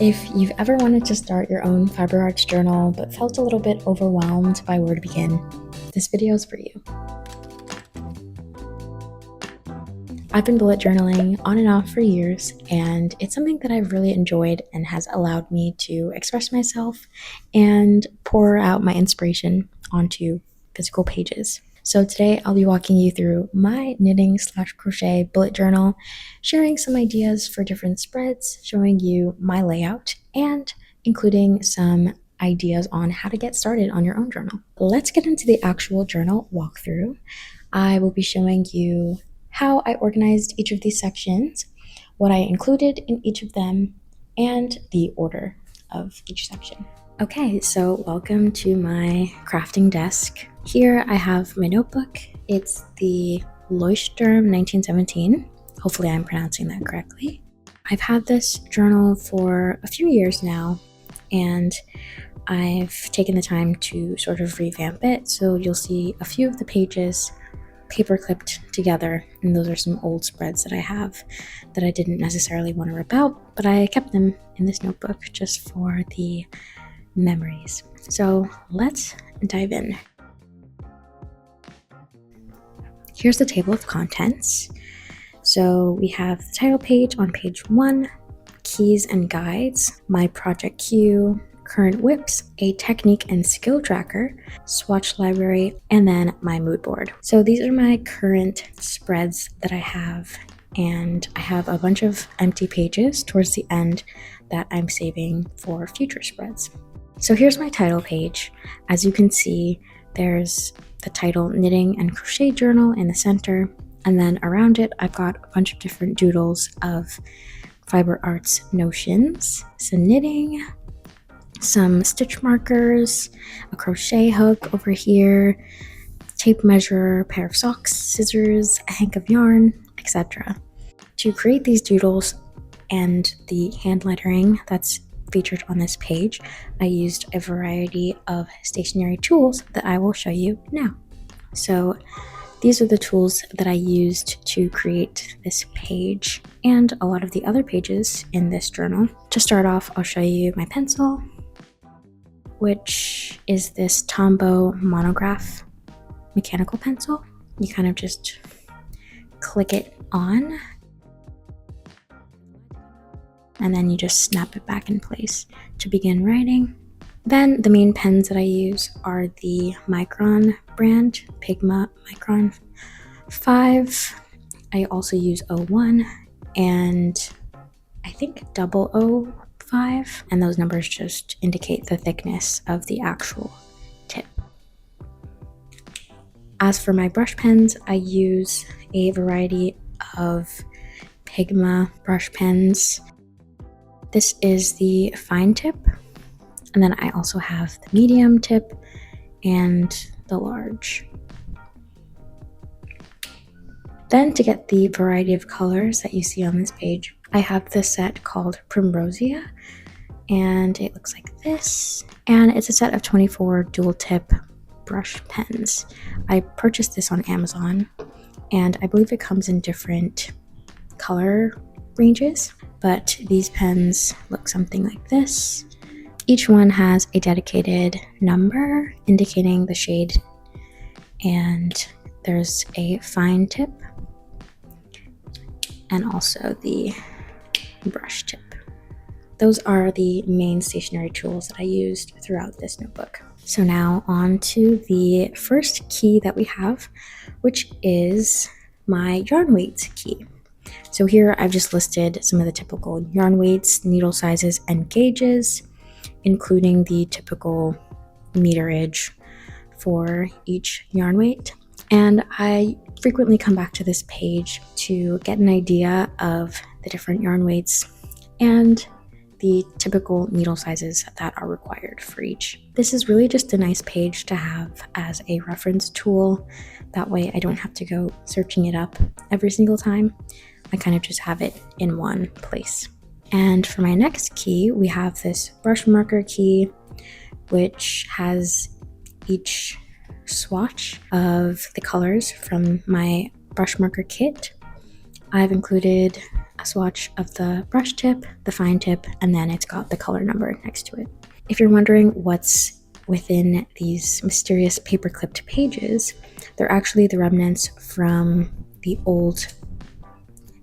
If you've ever wanted to start your own fiber arts journal but felt a little bit overwhelmed by where to begin, this video is for you. I've been bullet journaling on and off for years, and it's something that I've really enjoyed and has allowed me to express myself and pour out my inspiration onto physical pages. So today I'll be walking you through my knitting/crochet bullet journal, sharing some ideas for different spreads, showing you my layout, and including some ideas on how to get started on your own journal. Let's get into the actual journal walkthrough. I will be showing you how I organized each of these sections, what I included in each of them, and the order of each section. Okay, so welcome to my crafting desk. Here I have my notebook. It's the Leuchtturm 1917. Hopefully I'm pronouncing that correctly. I've had this journal for a few years now, and I've taken the time to sort of revamp it. So you'll see a few of the pages paper clipped together, and those are some old spreads that I have that I didn't necessarily want to rip out, but I kept them in this notebook just for the memories. So let's dive in. Here's the table of contents. So we have the title page on page 1, keys and guides, my project queue, current whips, a technique and skill tracker, swatch library, and then my mood board. So these are my current spreads that I have, and I have a bunch of empty pages towards the end that I'm saving for future spreads. So here's my title page. As you can see, there's the title Knitting and Crochet Journal in the center, and then around it I've got a bunch of different doodles of fiber arts notions, some knitting, some stitch markers, a crochet hook over here, tape measure, pair of socks, scissors, a hank of yarn, etc. To create these doodles and the hand lettering that's featured on this page, I used a variety of stationery tools that I will show you now. So these are the tools that I used to create this page and a lot of the other pages in this journal. To start off, I'll show you my pencil, which is this Tombow monograph mechanical pencil. You kind of just click it on, and then you just snap it back in place to begin writing. Then the main pens that I use are the Micron brand, Pigma Micron 5. I also use 01 and I think 005, and those numbers just indicate the thickness of the actual tip. As for my brush pens, I use a variety of Pigma brush pens. This is the fine tip, and then I also have the medium tip and the large. Then, to get the variety of colors that you see on this page, I have this set called Primrosia, and it looks like this, and it's a set of 24 dual tip brush pens. I purchased this on Amazon, and I believe it comes in different color ranges, but these pens look something like this. Each one has a dedicated number indicating the shade, and there's a fine tip and also the brush tip. Those are the main stationery tools that I used throughout this notebook. So now on to the first key that we have, which is my yarn weights key. So here I've just listed some of the typical yarn weights, needle sizes, and gauges, including the typical meterage for each yarn weight. And I frequently come back to this page to get an idea of the different yarn weights and the typical needle sizes that are required for each. This is really just a nice page to have as a reference tool. That way I don't have to go searching it up every single time. I kind of just have it in one place. And for my next key, we have this brush marker key, which has each swatch of the colors from my brush marker kit. I've included a swatch of the brush tip, the fine tip, and then it's got the color number next to it. If you're wondering what's within these mysterious paper clipped pages, they're actually the remnants from the old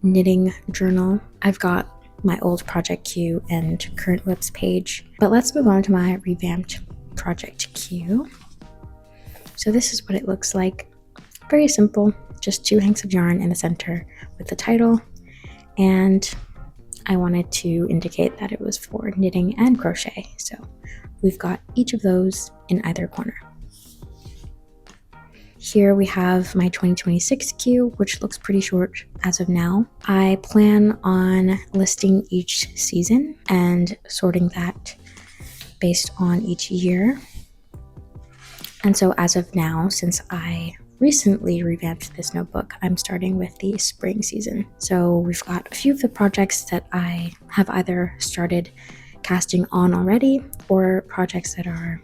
knitting journal. I've got my old project queue and current WIPs page, but let's move on to my revamped project queue. So this is what it looks like. Very simple, just 2 hanks of yarn in the center with the title, and I wanted to indicate that it was for knitting and crochet, so we've got each of those in either corner. Here we have my 2026 queue, which looks pretty short as of now. I plan on listing each season and sorting that based on each year. And so as of now, since I recently revamped this notebook, I'm starting with the spring season. So we've got a few of the projects that I have either started casting on already or projects that are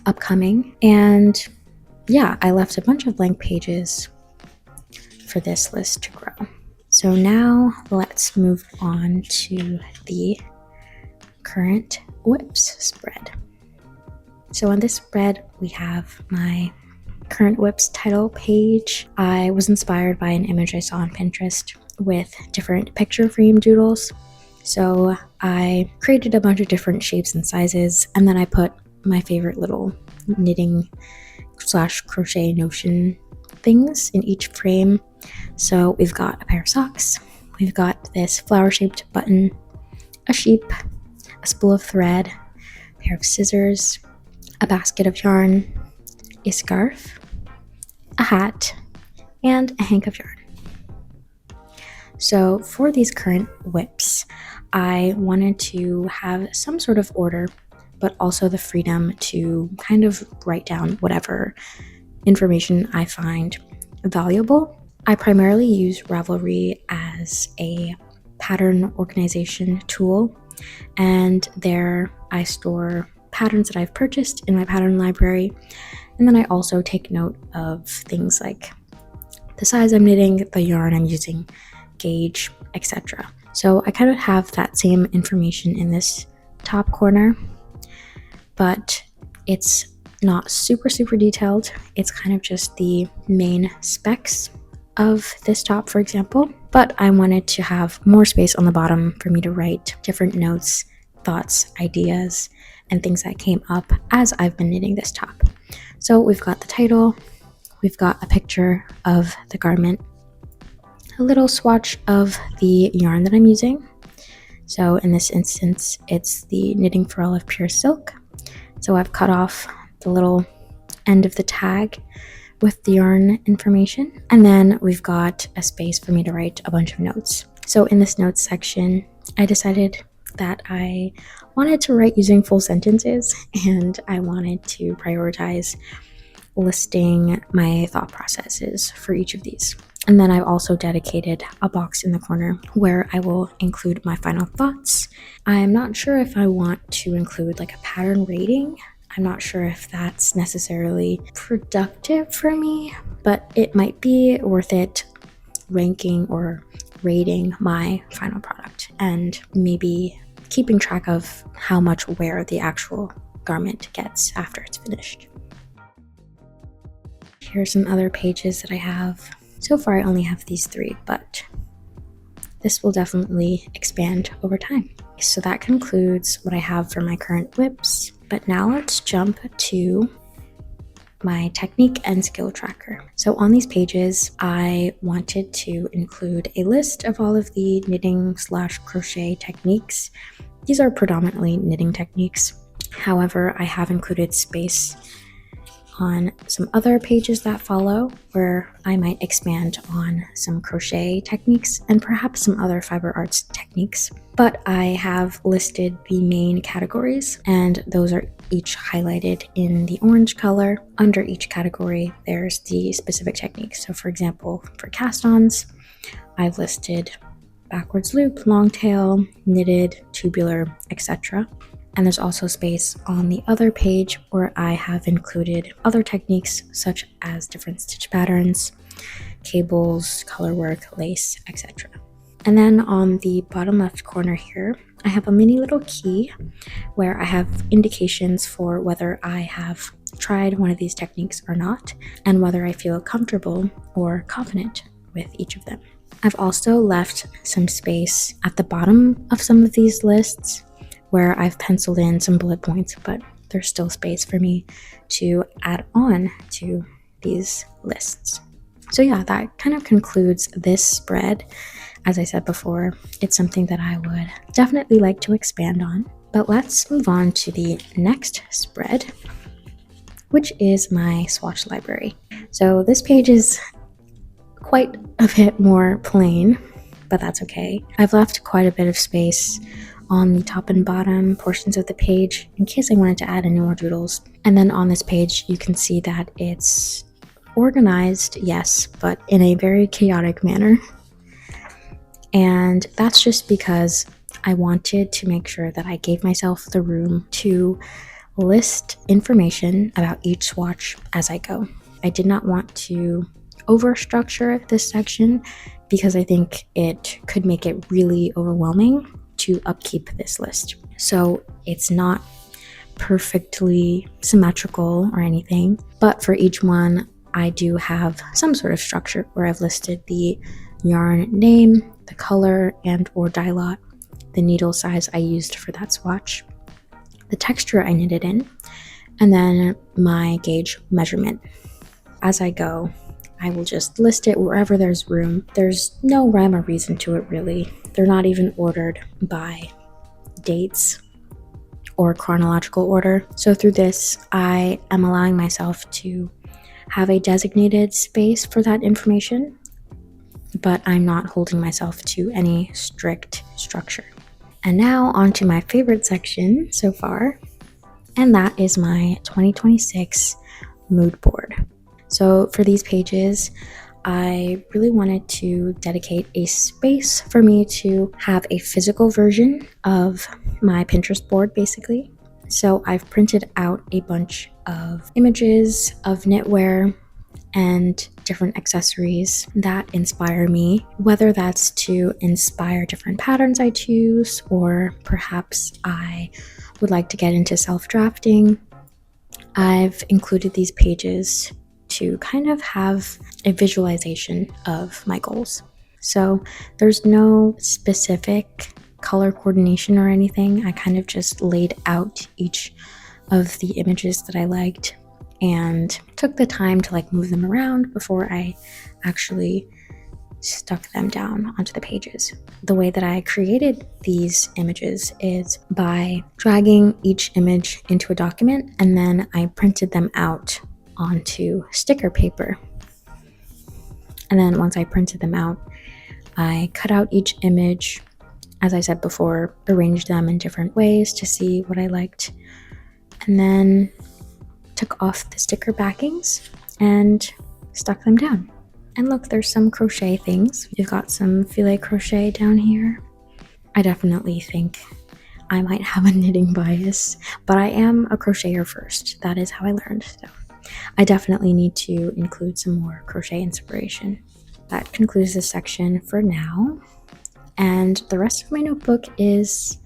upcoming. And yeah, I left a bunch of blank pages for this list to grow. So now let's move on to the current WIPs spread. So on this spread, we have my current WIPs title page. I was inspired by an image I saw on Pinterest with different picture frame doodles. So I created a bunch of different shapes and sizes, and then I put my favorite little knitting / crochet notion things in each frame. So we've got a pair of socks, we've got this flower shaped button, a sheep, a spool of thread, a pair of scissors, a basket of yarn, a scarf, a hat, and a hank of yarn. So for these current WIPs, I wanted to have some sort of order, but also the freedom to kind of write down whatever information I find valuable. I primarily use Ravelry as a pattern organization tool, and there I store patterns that I've purchased in my pattern library, and then I also take note of things like the size I'm knitting, the yarn I'm using, gauge, etc. So I kind of have that same information in this top corner, but it's not super detailed. It's kind of just the main specs of this top, for example, but I wanted to have more space on the bottom for me to write different notes, thoughts, ideas, and things that came up as I've been knitting this top. So we've got the title, we've got a picture of the garment, a little swatch of the yarn that I'm using. So in this instance, it's the Knitting for All of Pure Silk. So I've cut off the little end of the tag with the yarn information. And then we've got a space for me to write a bunch of notes. So in this notes section, I decided that I wanted to write using full sentences, and I wanted to prioritize listing my thought processes for each of these. And then I've also dedicated a box in the corner where I will include my final thoughts. I'm not sure if I want to include like a pattern rating. I'm not sure if that's necessarily productive for me, but it might be worth it ranking or rating my final product and maybe keeping track of how much wear the actual garment gets after it's finished. Here are some other pages that I have. So far I only have these 3, but this will definitely expand over time. So that concludes what I have for my current WIPs, but now let's jump to my technique and skill tracker. So on these pages, I wanted to include a list of all of the knitting / crochet techniques. These are predominantly knitting techniques. However, I have included space on some other pages that follow where I might expand on some crochet techniques and perhaps some other fiber arts techniques. But I have listed the main categories, and those are each highlighted in the orange color. Under each category, there's the specific technique. So for example, for cast-ons, I've listed backwards loop, long tail, knitted, tubular, etc. And there's also space on the other page where I have included other techniques such as different stitch patterns, cables, color work, lace, etc. And then on the bottom left corner here, I have a mini little key where I have indications for whether I have tried one of these techniques or not, and whether I feel comfortable or confident with each of them. I've also left some space at the bottom of some of these lists where I've penciled in some bullet points, but there's still space for me to add on to these lists. So yeah, that kind of concludes this spread. As I said before, it's something that I would definitely like to expand on. But let's move on to the next spread, which is my swatch library. So this page is quite a bit more plain, but that's okay. I've left quite a bit of space on the top and bottom portions of the page in case I wanted to add any more doodles. And then on this page, you can see that it's organized, yes, but in a very chaotic manner. And that's just because I wanted to make sure that I gave myself the room to list information about each swatch as I go. I did not want to overstructure this section because I think it could make it really overwhelming to upkeep this list. So it's not perfectly symmetrical or anything, but for each one, I do have some sort of structure where I've listed the yarn name, the color and or dye lot, the needle size I used for that swatch, the texture I knitted in, and then my gauge measurement. As I go, I will just list it wherever there's room. There's no rhyme or reason to it really. They're not even ordered by dates or chronological order. So through this, I am allowing myself to have a designated space for that information, but I'm not holding myself to any strict structure. And now on to my favorite section so far, and that is my 2026 mood board. So for these pages, I really wanted to dedicate a space for me to have a physical version of my Pinterest board, basically. So I've printed out a bunch of images of knitwear and different accessories that inspire me, whether that's to inspire different patterns I choose, or perhaps I would like to get into self-drafting. I've included these pages to kind of have a visualization of my goals. So there's no specific color coordination or anything. I kind of just laid out each of the images that I liked and took the time to move them around before I actually stuck them down onto the pages. The way that I created these images is by dragging each image into a document, and then I printed them out onto sticker paper. And then once I printed them out, I cut out each image, as I said before, arranged them in different ways to see what I liked, and then took off the sticker backings and stuck them down. And look, there's some crochet things. We've got some filet crochet down here. I definitely think I might have a knitting bias, but I am a crocheter first. That is how I learned. So I definitely need to include some more crochet inspiration. That concludes this section for now. And the rest of my notebook is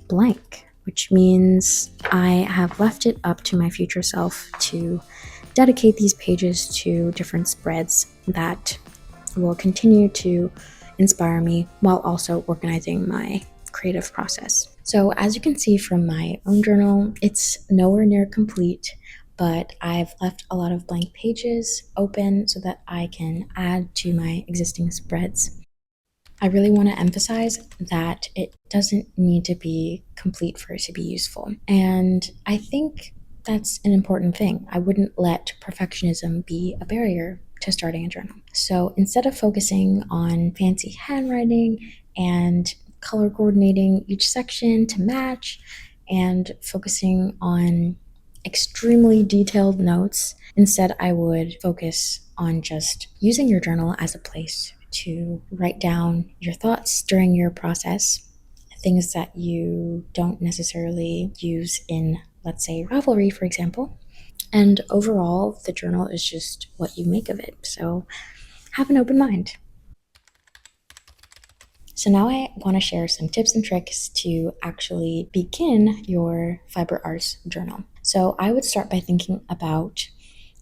blank, which means I have left it up to my future self to dedicate these pages to different spreads that will continue to inspire me while also organizing my creative process. So as you can see from my own journal, it's nowhere near complete, but I've left a lot of blank pages open so that I can add to my existing spreads. I really want to emphasize that it doesn't need to be complete for it to be useful. And I think that's an important thing. I wouldn't let perfectionism be a barrier to starting a journal. So instead of focusing on fancy handwriting and color coordinating each section to match and focusing on extremely detailed notes, instead I would focus on just using your journal as a place to write down your thoughts during your process, things that you don't necessarily use in, let's say, Ravelry, for example. And overall, the journal is just what you make of it. So have an open mind. So now I want to share some tips and tricks to actually begin your fiber arts journal. So I would start by thinking about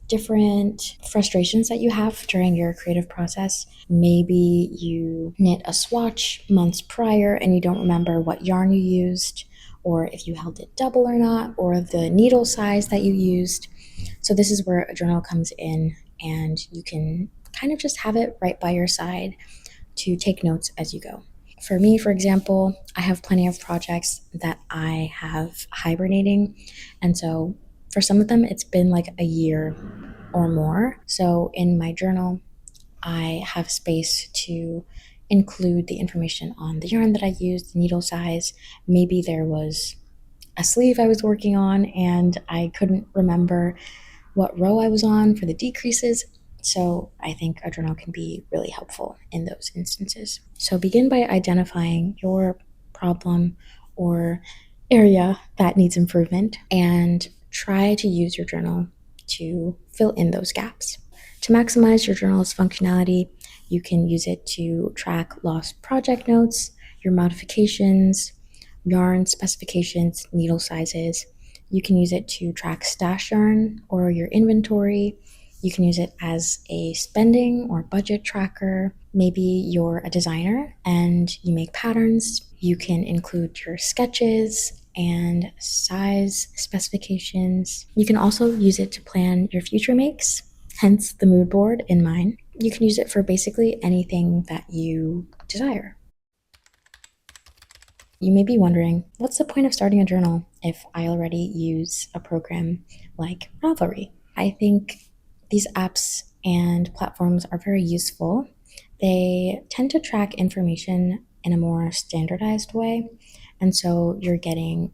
different frustrations that you have during your creative process. Maybe you knit a swatch months prior and you don't remember what yarn you used, or if you held it double or not, or the needle size that you used. So, this is where a journal comes in, and you can kind of just have it right by your side to take notes as you go. For me, for example, I have plenty of projects that I have hibernating. And so for some of them, it's been like a year or more. So in my journal, I have space to include the information on the yarn that I used, the needle size. Maybe there was a sleeve I was working on and I couldn't remember what row I was on for the decreases. So I think a journal can be really helpful in those instances. So begin by identifying your problem or area that needs improvement and try to use your journal to fill in those gaps. To maximize your journal's functionality, you can use it to track lost project notes, your modifications, yarn specifications, needle sizes. You can use it to track stash yarn or your inventory. You can use it as a spending or budget tracker. Maybe you're a designer and you make patterns. You can include your sketches and size specifications. You can also use it to plan your future makes, hence the mood board in mine. You can use it for basically anything that you desire. You may be wondering, what's the point of starting a journal if I already use a program like Ravelry? I think these apps and platforms are very useful. They tend to track information in a more standardized way, and so you're getting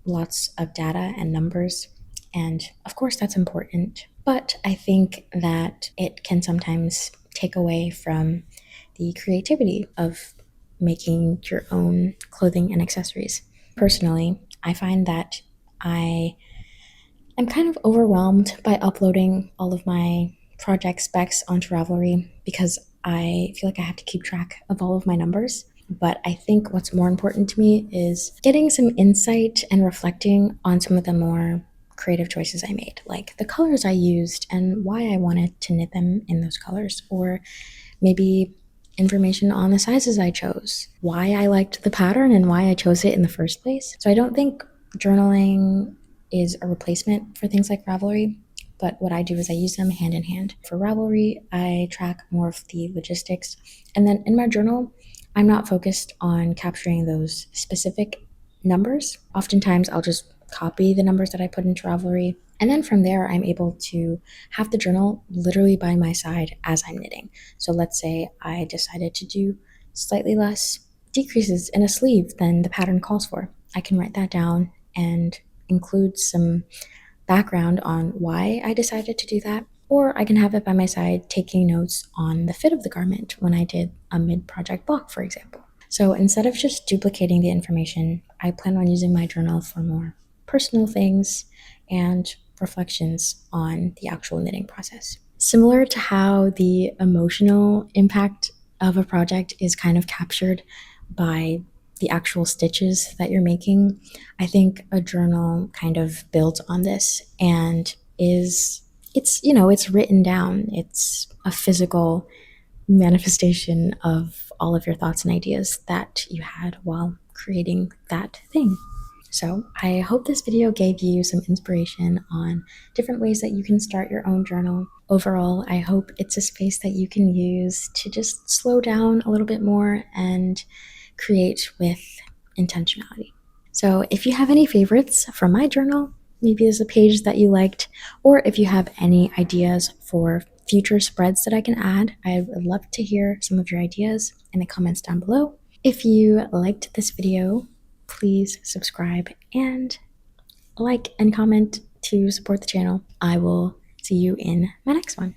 lots of data and numbers, and of course, that's important. But I think that it can sometimes take away from the creativity of making your own clothing and accessories. Personally, I find that I am kind of overwhelmed by uploading all of my project specs onto Ravelry because I feel like I have to keep track of all of my numbers. But I think what's more important to me is getting some insight and reflecting on some of the more creative choices I made, like the colors I used and why I wanted to knit them in those colors, or maybe information on the sizes I chose, why I liked the pattern and why I chose it in the first place. So I don't think journaling is a replacement for things like Ravelry, but what I do is I use them hand in hand. For Ravelry, I track more of the logistics, and then in my journal, I'm not focused on capturing those specific numbers. Oftentimes, I'll just copy the numbers that I put into Ravelry, and then from there, I'm able to have the journal literally by my side as I'm knitting. So let's say I decided to do slightly less decreases in a sleeve than the pattern calls for. I can write that down and include some background on why I decided to do that, or I can have it by my side taking notes on the fit of the garment when I did a mid project block, for example. So instead of just duplicating the information, I plan on using my journal for more personal things and reflections on the actual knitting process. Similar to how the emotional impact of a project is kind of captured by the actual stitches that you're making, I think a journal kind of builds on this and it's written down. It's a physical manifestation of all of your thoughts and ideas that you had while creating that thing. So I hope this video gave you some inspiration on different ways that you can start your own journal. Overall, I hope it's a space that you can use to just slow down a little bit more and create with intentionality. So if you have any favorites from my journal, maybe there's a page that you liked, or if you have any ideas for future spreads that I can add, I would love to hear some of your ideas in the comments down below. If you liked this video, please subscribe and like and comment to support the channel. I will see you in my next one.